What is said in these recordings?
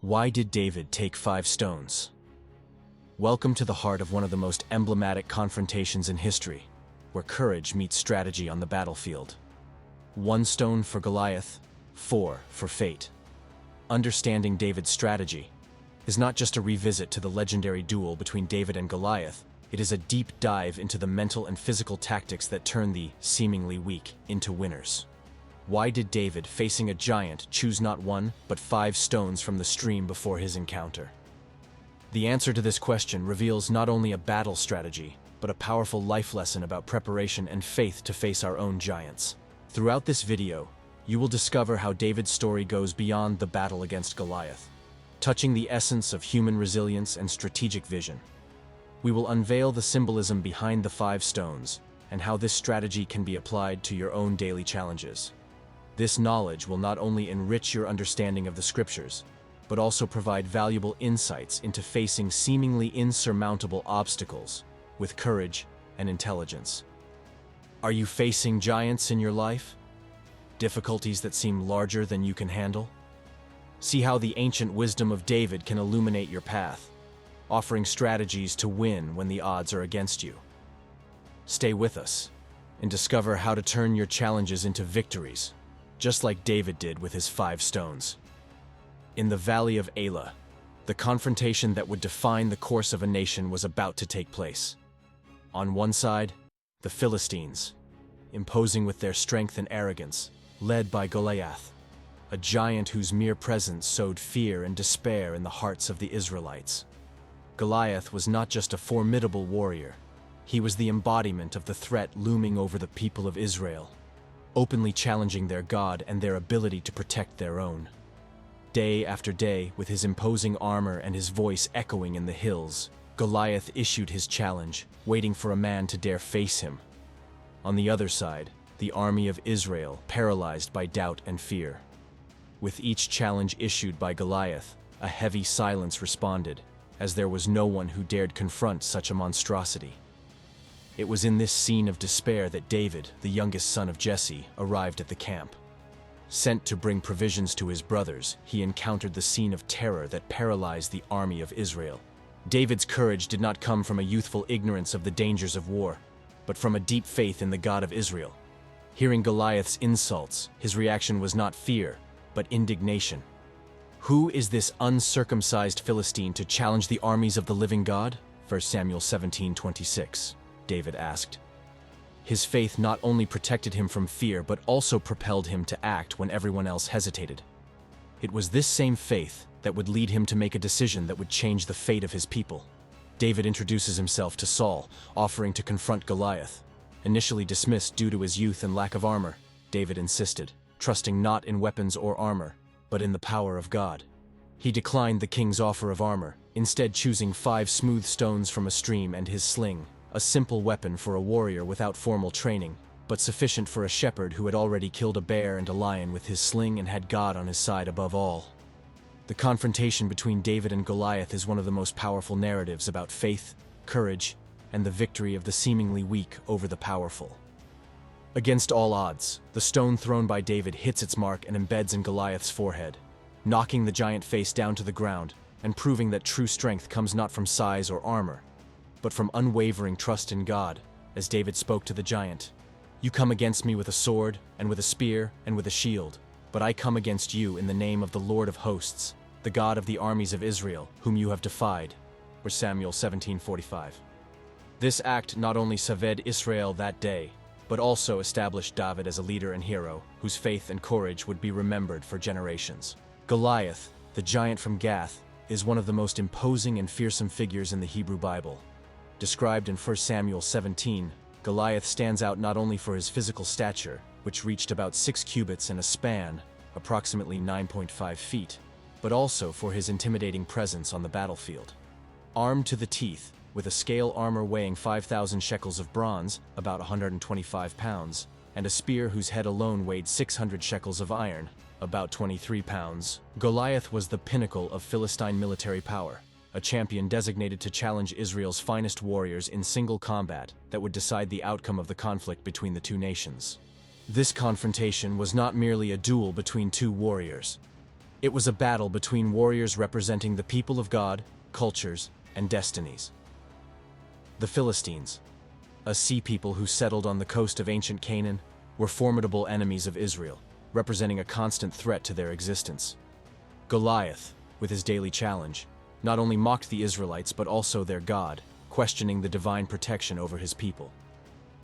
Why did David take 5 stones? Welcome to the heart of one of the most emblematic confrontations in history, where courage meets strategy on the battlefield. 1 stone for Goliath, 4 for fate. Understanding David's strategy is not just a revisit to the legendary duel between David and Goliath, it is a deep dive into the mental and physical tactics that turn the seemingly weak into winners. Why did David, facing a giant, choose not 1 but 5 stones from the stream before his encounter? The answer to this question reveals not only a battle strategy, but a powerful life lesson about preparation and faith to face our own giants. Throughout this video, you will discover how David's story goes beyond the battle against Goliath, touching the essence of human resilience and strategic vision. We will unveil the symbolism behind the 5 stones and how this strategy can be applied to your own daily challenges. This knowledge will not only enrich your understanding of the scriptures, but also provide valuable insights into facing seemingly insurmountable obstacles with courage and intelligence. Are you facing giants in your life? Difficulties that seem larger than you can handle? See how the ancient wisdom of David can illuminate your path, offering strategies to win when the odds are against you. Stay with us and discover how to turn your challenges into victories, just like David did with his 5 stones. In the Valley of Elah, the confrontation that would define the course of a nation was about to take place. On one side, the Philistines, imposing with their strength and arrogance, led by Goliath, a giant whose mere presence sowed fear and despair in the hearts of the Israelites. Goliath was not just a formidable warrior, he was the embodiment of the threat looming over the people of Israel, openly challenging their God and their ability to protect their own. Day after day, with his imposing armor and his voice echoing in the hills, Goliath issued his challenge, waiting for a man to dare face him. On the other side, the army of Israel, paralyzed by doubt and fear. With each challenge issued by Goliath, a heavy silence responded, as there was no one who dared confront such a monstrosity. It was in this scene of despair that David, the youngest son of Jesse, arrived at the camp. Sent to bring provisions to his brothers, he encountered the scene of terror that paralyzed the army of Israel. David's courage did not come from a youthful ignorance of the dangers of war, but from a deep faith in the God of Israel. Hearing Goliath's insults, his reaction was not fear, but indignation. Who is this uncircumcised Philistine to challenge the armies of the living God? 1 Samuel 17:26. David asked. His faith not only protected him from fear, but also propelled him to act when everyone else hesitated. It was this same faith that would lead him to make a decision that would change the fate of his people. David introduces himself to Saul, offering to confront Goliath. Initially dismissed due to his youth and lack of armor, David insisted, trusting not in weapons or armor, but in the power of God. He declined the king's offer of armor, instead choosing 5 smooth stones from a stream and his sling, a simple weapon for a warrior without formal training, but sufficient for a shepherd who had already killed a bear and a lion with his sling and had God on his side above all. The confrontation between David and Goliath is one of the most powerful narratives about faith, courage, and the victory of the seemingly weak over the powerful. Against all odds, the stone thrown by David hits its mark and embeds in Goliath's forehead, knocking the giant face down to the ground and proving that true strength comes not from size or armor, but from unwavering trust in God. As David spoke to the giant, "You come against me with a sword, and with a spear, and with a shield, but I come against you in the name of the Lord of hosts, the God of the armies of Israel, whom you have defied." Or Samuel 17:45. This act not only saved Israel that day, but also established David as a leader and hero, whose faith and courage would be remembered for generations. Goliath, the giant from Gath, is one of the most imposing and fearsome figures in the Hebrew Bible. Described in 1 Samuel 17, Goliath stands out not only for his physical stature, which reached about 6 cubits in a span, approximately 9.5 feet, but also for his intimidating presence on the battlefield. Armed to the teeth, with a scale armor weighing 5,000 shekels of bronze, about 125 pounds, and a spear whose head alone weighed 600 shekels of iron, about 23 pounds, Goliath was the pinnacle of Philistine military power, a champion designated to challenge Israel's finest warriors in single combat that would decide the outcome of the conflict between the two nations. This confrontation was not merely a duel between two warriors. It was a battle between warriors representing the people of God, cultures, and destinies. The Philistines, a sea people who settled on the coast of ancient Canaan, were formidable enemies of Israel, representing a constant threat to their existence. Goliath, with his daily challenge, not only mocked the Israelites but also their God, questioning the divine protection over his people.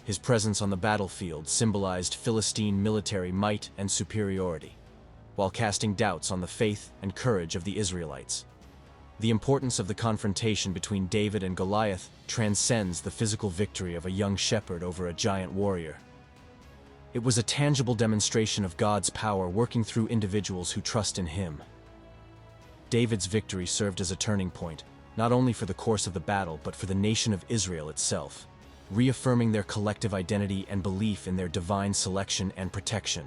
His presence on the battlefield symbolized Philistine military might and superiority, while casting doubts on the faith and courage of the Israelites. The importance of the confrontation between David and Goliath transcends the physical victory of a young shepherd over a giant warrior. It was a tangible demonstration of God's power working through individuals who trust in Him. David's victory served as a turning point, not only for the course of the battle but for the nation of Israel itself, reaffirming their collective identity and belief in their divine selection and protection.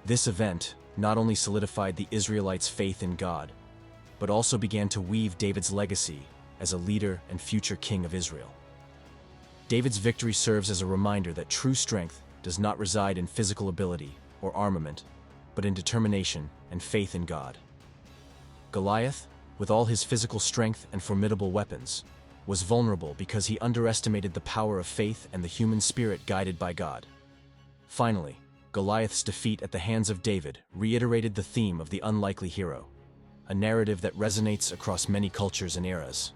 This event not only solidified the Israelites' faith in God, but also began to weave David's legacy as a leader and future king of Israel. David's victory serves as a reminder that true strength does not reside in physical ability or armament, but in determination and faith in God. Goliath, with all his physical strength and formidable weapons, was vulnerable because he underestimated the power of faith and the human spirit guided by God. Finally, Goliath's defeat at the hands of David reiterated the theme of the unlikely hero, a narrative that resonates across many cultures and eras.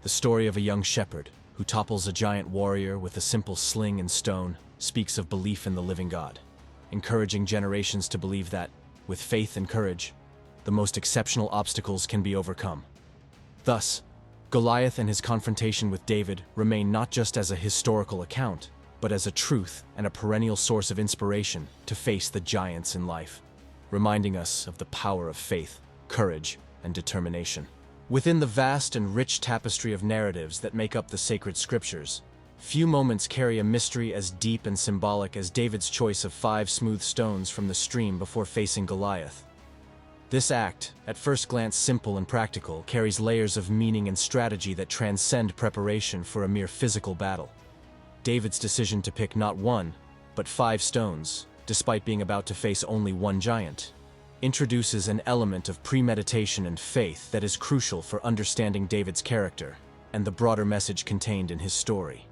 The story of a young shepherd who topples a giant warrior with a simple sling and stone speaks of belief in the living God, encouraging generations to believe that, with faith and courage, the most exceptional obstacles can be overcome. Thus, Goliath and his confrontation with David remain not just as a historical account, but as a truth and a perennial source of inspiration to face the giants in life, reminding us of the power of faith, courage, and determination. Within the vast and rich tapestry of narratives that make up the sacred scriptures, few moments carry a mystery as deep and symbolic as David's choice of 5 smooth stones from the stream before facing Goliath. This act, at first glance simple and practical, carries layers of meaning and strategy that transcend preparation for a mere physical battle. David's decision to pick not 1, but 5 stones, despite being about to face only one giant, introduces an element of premeditation and faith that is crucial for understanding David's character and the broader message contained in his story.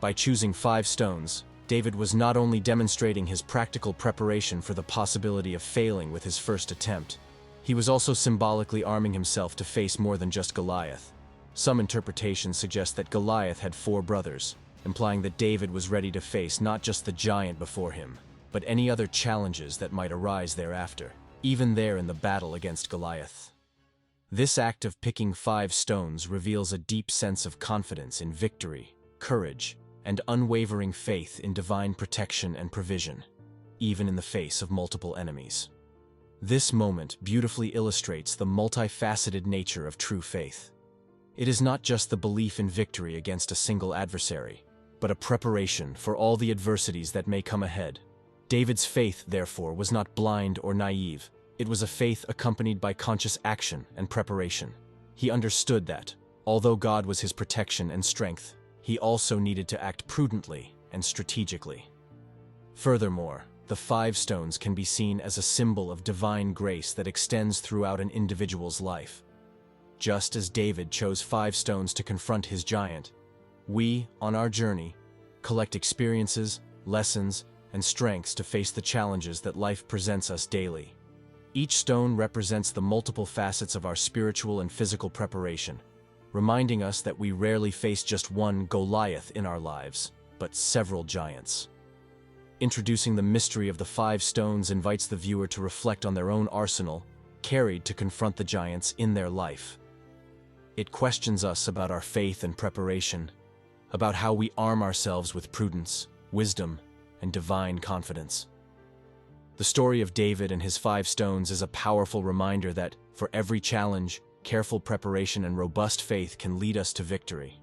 By choosing 5 stones, David was not only demonstrating his practical preparation for the possibility of failing with his first attempt, he was also symbolically arming himself to face more than just Goliath. Some interpretations suggest that Goliath had 4 brothers, implying that David was ready to face not just the giant before him, but any other challenges that might arise thereafter, even there in the battle against Goliath. This act of picking 5 stones reveals a deep sense of confidence in victory, courage, and unwavering faith in divine protection and provision, even in the face of multiple enemies. This moment beautifully illustrates the multifaceted nature of true faith. It is not just the belief in victory against a single adversary, but a preparation for all the adversities that may come ahead. David's faith, therefore, was not blind or naive. It was a faith accompanied by conscious action and preparation. He understood that, although God was his protection and strength, he also needed to act prudently and strategically. Furthermore, the 5 stones can be seen as a symbol of divine grace that extends throughout an individual's life. Just as David chose 5 stones to confront his giant, we, on our journey, collect experiences, lessons, and strengths to face the challenges that life presents us daily. Each stone represents the multiple facets of our spiritual and physical preparation, reminding us that we rarely face just one Goliath in our lives, but several giants. Introducing the mystery of the 5 stones invites the viewer to reflect on their own arsenal, carried to confront the giants in their life. It questions us about our faith and preparation, about how we arm ourselves with prudence, wisdom, and divine confidence. The story of David and his 5 stones is a powerful reminder that, for every challenge, careful preparation and robust faith can lead us to victory.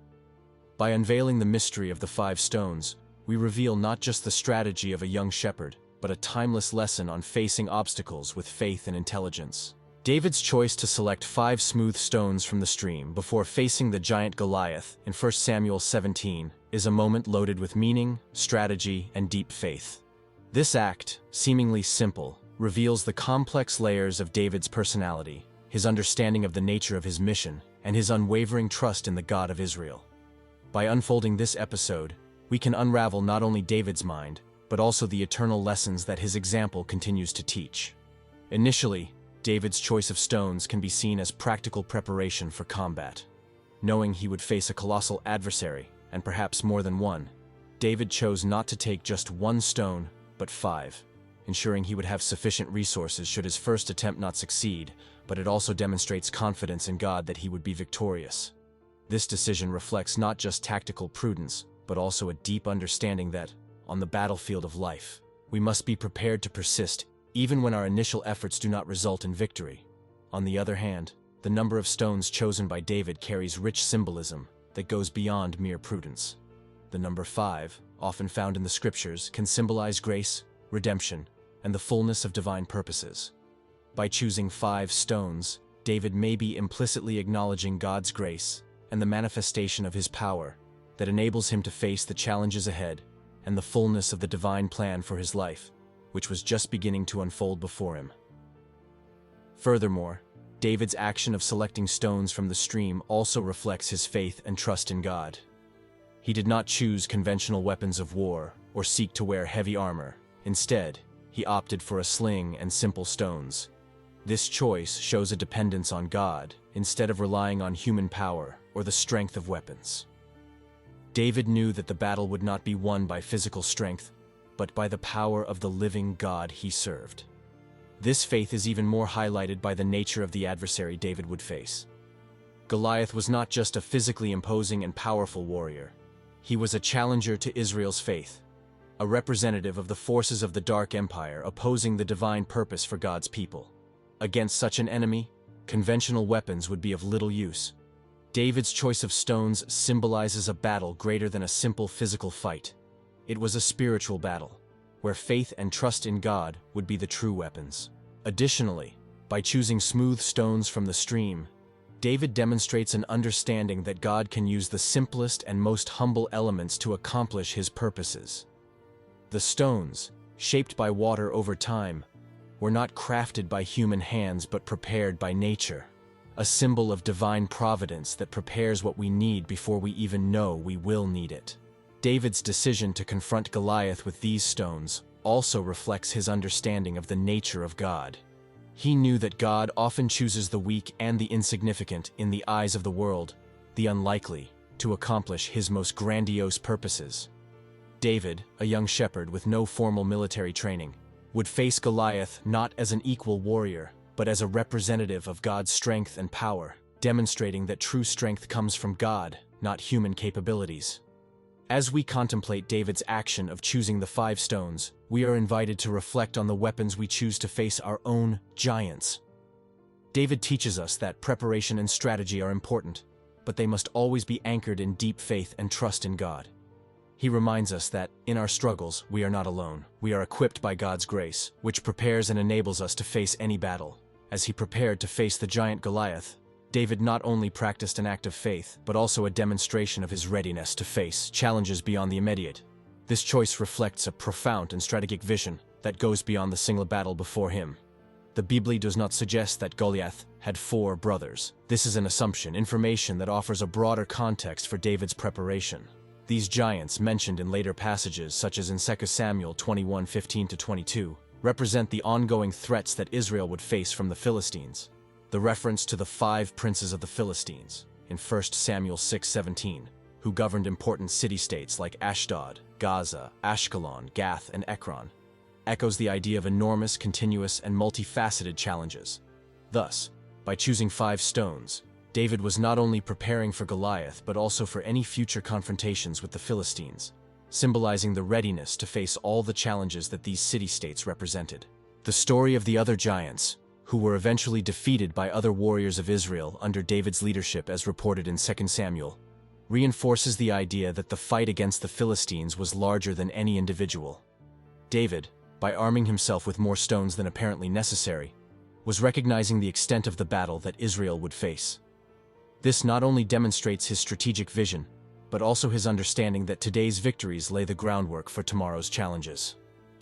By unveiling the mystery of the 5 stones, we reveal not just the strategy of a young shepherd, but a timeless lesson on facing obstacles with faith and intelligence. David's choice to select 5 smooth stones from the stream before facing the giant Goliath in 1 Samuel 17 is a moment loaded with meaning, strategy, and deep faith. This act, seemingly simple, reveals the complex layers of David's personality, his understanding of the nature of his mission, and his unwavering trust in the God of Israel. By unfolding this episode, we can unravel not only David's mind, but also the eternal lessons that his example continues to teach. Initially, David's choice of stones can be seen as practical preparation for combat. Knowing he would face a colossal adversary, and perhaps more than one, David chose not to take just one stone, but 5, ensuring he would have sufficient resources should his first attempt not succeed, but it also demonstrates confidence in God that he would be victorious. This decision reflects not just tactical prudence, but also a deep understanding that, on the battlefield of life, we must be prepared to persist even when our initial efforts do not result in victory. On the other hand, the number of stones chosen by David carries rich symbolism that goes beyond mere prudence. The number 5, often found in the scriptures, can symbolize grace, redemption, and the fullness of divine purposes. By choosing 5 stones, David may be implicitly acknowledging God's grace and the manifestation of his power that enables him to face the challenges ahead and the fullness of the divine plan for his life, which was just beginning to unfold before him. Furthermore, David's action of selecting stones from the stream also reflects his faith and trust in God. He did not choose conventional weapons of war or seek to wear heavy armor. Instead, he opted for a sling and simple stones. This choice shows a dependence on God instead of relying on human power or the strength of weapons. David knew that the battle would not be won by physical strength, but by the power of the living God he served. This faith is even more highlighted by the nature of the adversary David would face. Goliath was not just a physically imposing and powerful warrior. He was a challenger to Israel's faith, a representative of the forces of the Dark Empire opposing the divine purpose for God's people. Against such an enemy, conventional weapons would be of little use. David's choice of stones symbolizes a battle greater than a simple physical fight. It was a spiritual battle, where faith and trust in God would be the true weapons. Additionally, by choosing smooth stones from the stream, David demonstrates an understanding that God can use the simplest and most humble elements to accomplish his purposes. The stones, shaped by water over time, were not crafted by human hands but prepared by nature, a symbol of divine providence that prepares what we need before we even know we will need it. David's decision to confront Goliath with these stones also reflects his understanding of the nature of God. He knew that God often chooses the weak and the insignificant in the eyes of the world, the unlikely, to accomplish his most grandiose purposes. David, a young shepherd with no formal military training, would face Goliath not as an equal warrior, but as a representative of God's strength and power, demonstrating that true strength comes from God, not human capabilities. As we contemplate David's action of choosing the 5 stones, we are invited to reflect on the weapons we choose to face our own giants. David teaches us that preparation and strategy are important, but they must always be anchored in deep faith and trust in God. He reminds us that, in our struggles, we are not alone. We are equipped by God's grace, which prepares and enables us to face any battle. As he prepared to face the giant Goliath, David not only practiced an act of faith, but also a demonstration of his readiness to face challenges beyond the immediate. This choice reflects a profound and strategic vision that goes beyond the single battle before him. The Bible does not suggest that Goliath had 4 brothers. This is an assumption, information that offers a broader context for David's preparation. These giants, mentioned in later passages such as in 2 Samuel 21:15-22, represent the ongoing threats that Israel would face from the Philistines. The reference to the 5 princes of the Philistines, in 1 Samuel 6:17, who governed important city-states like Ashdod, Gaza, Ashkelon, Gath, and Ekron, echoes the idea of enormous, continuous, and multifaceted challenges. Thus, by choosing 5 stones, David was not only preparing for Goliath but also for any future confrontations with the Philistines, symbolizing the readiness to face all the challenges that these city-states represented. The story of the other giants, who were eventually defeated by other warriors of Israel under David's leadership as reported in 2 Samuel, reinforces the idea that the fight against the Philistines was larger than any individual. David, by arming himself with more stones than apparently necessary, was recognizing the extent of the battle that Israel would face. This not only demonstrates his strategic vision, but also his understanding that today's victories lay the groundwork for tomorrow's challenges.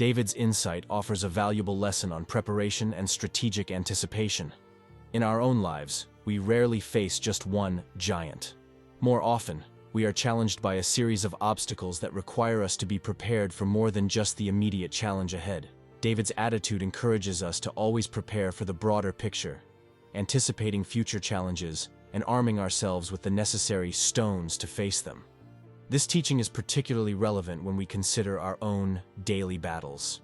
David's insight offers a valuable lesson on preparation and strategic anticipation. In our own lives, we rarely face just one giant. More often, we are challenged by a series of obstacles that require us to be prepared for more than just the immediate challenge ahead. David's attitude encourages us to always prepare for the broader picture, anticipating future challenges and arming ourselves with the necessary stones to face them. This teaching is particularly relevant when we consider our own daily battles.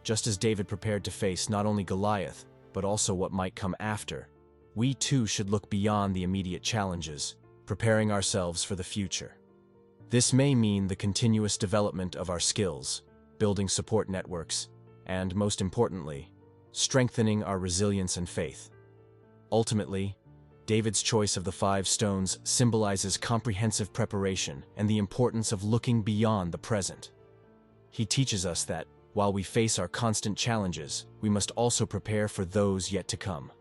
Just as David prepared to face not only Goliath, but also what might come after, we too should look beyond the immediate challenges, preparing ourselves for the future. This may mean the continuous development of our skills, building support networks, and, most importantly, strengthening our resilience and faith. Ultimately, David's choice of the 5 stones symbolizes comprehensive preparation and the importance of looking beyond the present. He teaches us that, while we face our constant challenges, we must also prepare for those yet to come.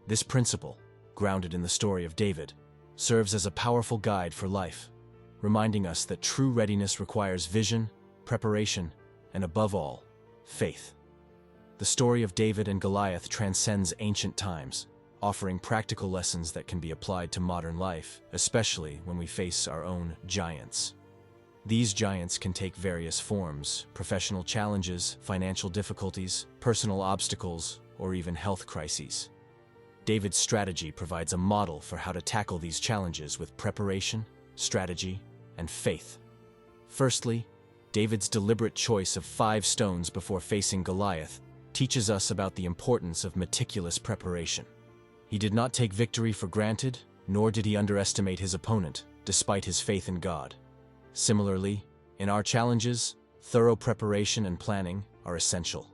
This principle, grounded in the story of David, serves as a powerful guide for life, reminding us that true readiness requires vision, preparation, and above all, faith. The story of David and Goliath transcends ancient times, offering practical lessons that can be applied to modern life, especially when we face our own giants. These giants can take various forms: professional challenges, financial difficulties, personal obstacles, or even health crises. David's strategy provides a model for how to tackle these challenges with preparation, strategy, and faith. Firstly, David's deliberate choice of 5 stones before facing Goliath teaches us about the importance of meticulous preparation. He did not take victory for granted, nor did he underestimate his opponent, despite his faith in God. Similarly, in our challenges, thorough preparation and planning are essential.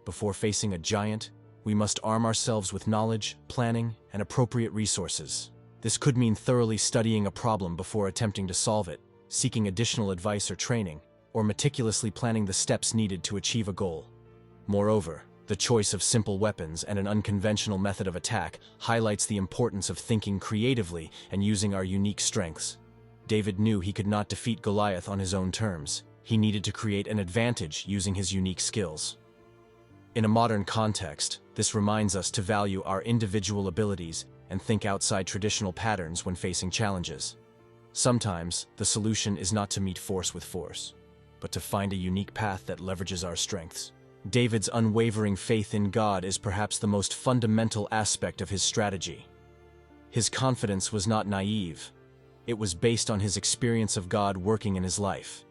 Before facing a giant, we must arm ourselves with knowledge, planning, and appropriate resources. This could mean thoroughly studying a problem before attempting to solve it, seeking additional advice or training, or meticulously planning the steps needed to achieve a goal. Moreover, the choice of simple weapons and an unconventional method of attack highlights the importance of thinking creatively and using our unique strengths. David knew he could not defeat Goliath on his own terms. He needed to create an advantage using his unique skills. In a modern context, this reminds us to value our individual abilities and think outside traditional patterns when facing challenges. Sometimes, the solution is not to meet force with force, but to find a unique path that leverages our strengths. David's unwavering faith in God is perhaps the most fundamental aspect of his strategy. His confidence was not naive. It was based on his experience of God working in his life.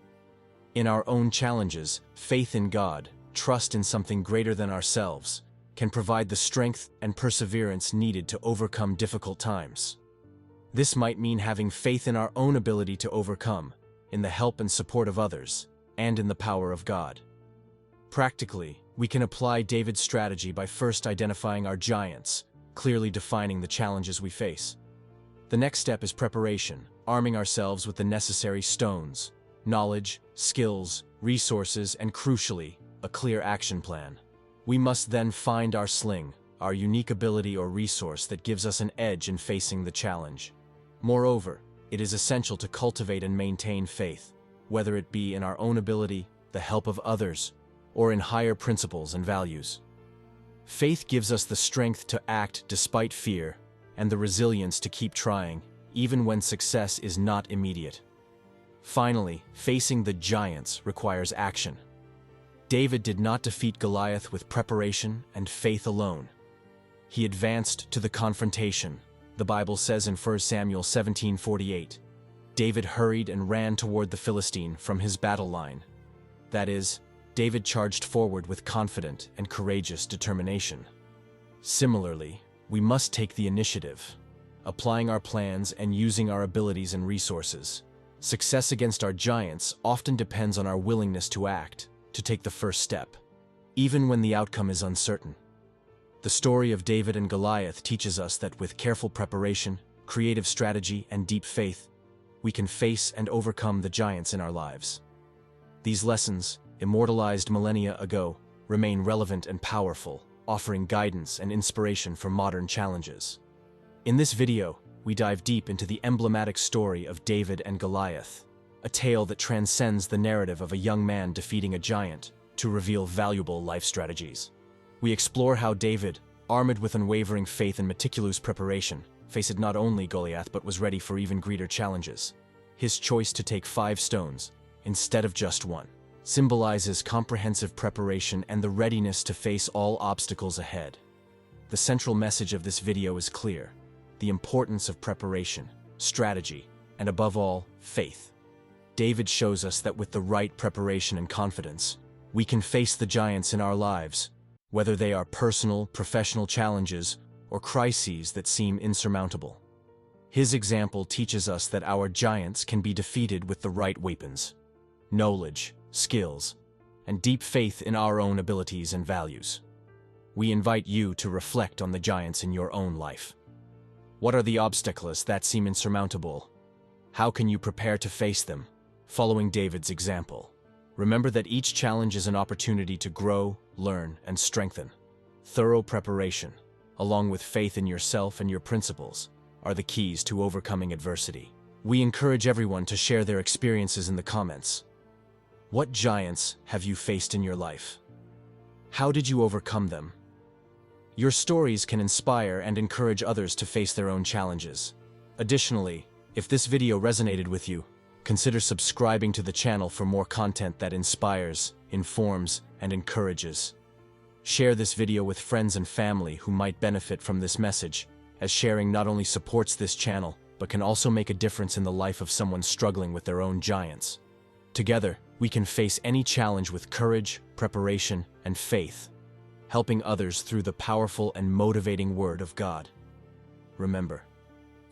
In our own challenges, faith in God, trust in something greater than ourselves, can provide the strength and perseverance needed to overcome difficult times. This might mean having faith in our own ability to overcome, in the help and support of others, and in the power of God. Practically, we can apply David's strategy by first identifying our giants, clearly defining the challenges we face. The next step is preparation, arming ourselves with the necessary stones, knowledge, skills, resources, and crucially, a clear action plan. We must then find our sling, our unique ability or resource that gives us an edge in facing the challenge. Moreover, it is essential to cultivate and maintain faith, whether it be in our own ability, the help of others, or in higher principles and values. Faith gives us the strength to act despite fear and the resilience to keep trying, even when success is not immediate. Finally, facing the giants requires action. David did not defeat Goliath with preparation and faith alone. He advanced to the confrontation. The Bible says in 1 Samuel 17:48, David hurried and ran toward the Philistine from his battle line. That is, David charged forward with confident and courageous determination. Similarly, we must take the initiative, applying our plans and using our abilities and resources. Success against our giants often depends on our willingness to act, to take the first step, even when the outcome is uncertain. The story of David and Goliath teaches us that with careful preparation, creative strategy, and deep faith, we can face and overcome the giants in our lives. These lessons, immortalized millennia ago, remain relevant and powerful, offering guidance and inspiration for modern challenges. In this video, we dive deep into the emblematic story of David and Goliath, a tale that transcends the narrative of a young man defeating a giant to reveal valuable life strategies. We explore how David, armed with unwavering faith and meticulous preparation, faced not only Goliath but was ready for even greater challenges. His choice to take 5 stones, instead of just 1, symbolizes comprehensive preparation and the readiness to face all obstacles ahead. The central message of this video is clear: the importance of preparation, strategy, and above all, faith. David shows us that with the right preparation and confidence, we can face the giants in our lives, whether they are personal, professional challenges, or crises that seem insurmountable. His example teaches us that our giants can be defeated with the right weapons, knowledge, skills, and deep faith in our own abilities and values. We invite you to reflect on the giants in your own life. What are the obstacles that seem insurmountable? How can you prepare to face them? Following David's example, remember that each challenge is an opportunity to grow, learn, and strengthen. Thorough preparation, along with faith in yourself and your principles, are the keys to overcoming adversity. We encourage everyone to share their experiences in the comments. What giants have you faced in your life? How did you overcome them? Your stories can inspire and encourage others to face their own challenges. Additionally, if this video resonated with you, consider subscribing to the channel for more content that inspires, informs, and encourages. Share this video with friends and family who might benefit from this message, as sharing not only supports this channel, but can also make a difference in the life of someone struggling with their own giants. Together, we can face any challenge with courage, preparation, and faith, helping others through the powerful and motivating Word of God. Remember,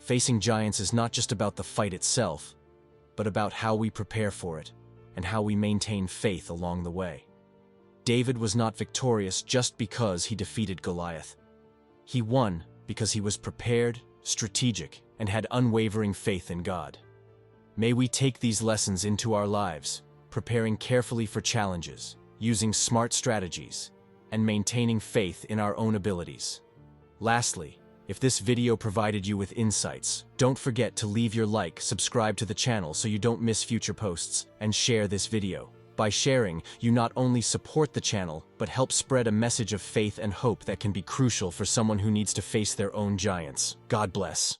facing giants is not just about the fight itself, but about how we prepare for it and how we maintain faith along the way. David was not victorious just because he defeated Goliath. He won because he was prepared, strategic, and had unwavering faith in God. May we take these lessons into our lives, preparing carefully for challenges, using smart strategies, and maintaining faith in our own abilities. Lastly, if this video provided you with insights, don't forget to leave your like, subscribe to the channel so you don't miss future posts, and share this video. By sharing, you not only support the channel, but help spread a message of faith and hope that can be crucial for someone who needs to face their own giants. God bless.